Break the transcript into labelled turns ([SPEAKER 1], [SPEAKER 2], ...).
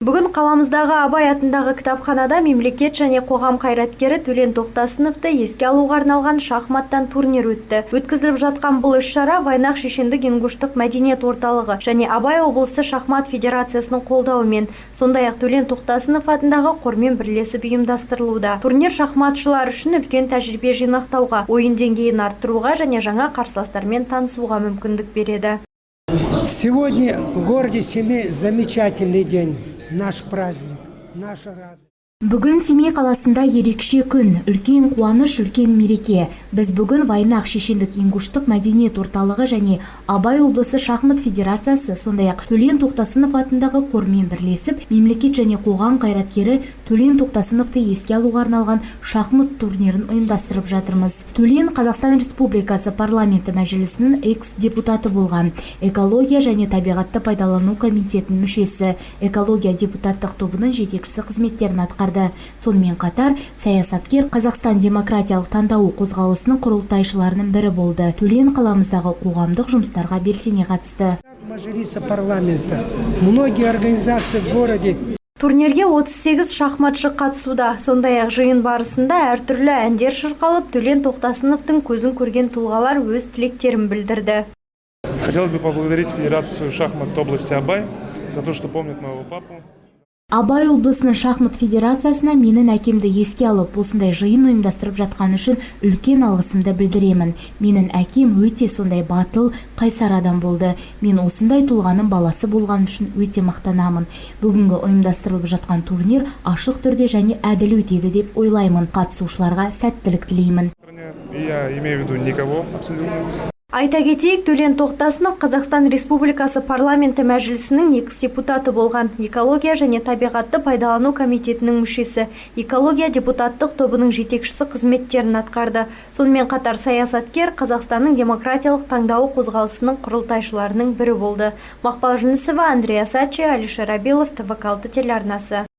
[SPEAKER 1] Бүгін қаламыздағы Абай атындағы кітапханада мемлекет және қоғам қайраткері Төлен Тоқтасыновты еске алуға арналған шахматтан турнир өтті. Өткізіліп жатқан бұл іс-шара Вайнақ шешендік ингуштық мәдениет орталығы және Абай облысы шахмат федерациясының қолдауымен, сондай-ақ Төлен Тоқтасынов атындағы қормен бірлесіп ұйымдастырылуда. Турнир шахматшылар үшін үлкен тәжірибе жинақтауға, ойын деңгейін арттыруға және жаңа қарсыластармен танысуға мүмкіндік береді.
[SPEAKER 2] Сегодня в городе Семей замечательный день. Наш праздник, наша радость.
[SPEAKER 3] Бүгін Семей қаласында ерекше күн, үлкен қуаныш, үлкен мереке. Біз бүгін Вайнақ шешендік ингуштық мәдениет орталығы және Абай облысы шахмат федерациясы, сондай-ақ Төлен Тоқтасынов атындағы қормен бірлесіп, мемлекет және қоғам қайраткері Төлен Тоқтасыновты еске алуға арналған шахмат турнирін ұйымдастырып жатырмыз. Төлен Қазақстан Республикасы парламенті мәжілісінің экс-депутаты болған, экология және табиғатты пайдалану комитетінің мүшесі, экология депутаттық тобының жетекшісі қызметтерін атқарды. Сонымен қатар, саясаткер Қазақстан демократиялық таңдау қозғалысының құрылтайшыларының бірі болды. Төлен қаламыздағы қоғамдық жұмыстарға белсене қатысты.
[SPEAKER 2] Мәжілісі парламента, многие организации в городе.
[SPEAKER 1] Турнирге 38 шахматшы қатысуда. Сондай-ақ жиын барысында әртүрлі әндер шырқалып, Төлен Тоқтасыновтың көзін көрген тұлғалар өз тілектерін білдірді.
[SPEAKER 4] Хотелось бы поблагодарить Федерацию шахмат области Абай за то, что помнит моего папу.
[SPEAKER 3] Абай облысының шахмат федерациясына менің әкемді еске алып, осындай жиын ұйымдастырып жатқан үшін үлкен алғысымды білдіремін. Менің әкем өте сондай батыл, қайсар адам болды. Мен осындай тұлғаның баласы болған үшін өте мақтанамын. Бүгінгі ұйымдастырылып жатқан турнир ашық түрде және әділ өтеді деп ойлаймын. Қатысушыларға сәттілік тілеймін.
[SPEAKER 4] Я имею в виду никого абсолютно.
[SPEAKER 1] Айта кетейік, Төлен Тоқтасынов Қазақстан Республикасы парламенті мәжілісінің экс-депутаты болған, экология және табиғатты пайдалану комитетінің мүшесі, экология депутаттық тобының жетекшісі қызметтерін атқарды. Сонымен қатар саясаткер Қазақстанның демократиялық таңдау қозғалысының құрылтайшыларының бірі болды. Мақпал Жүнісова, Андрей Асачи, Алишер Абилов, ТВ-6 телеарнасы.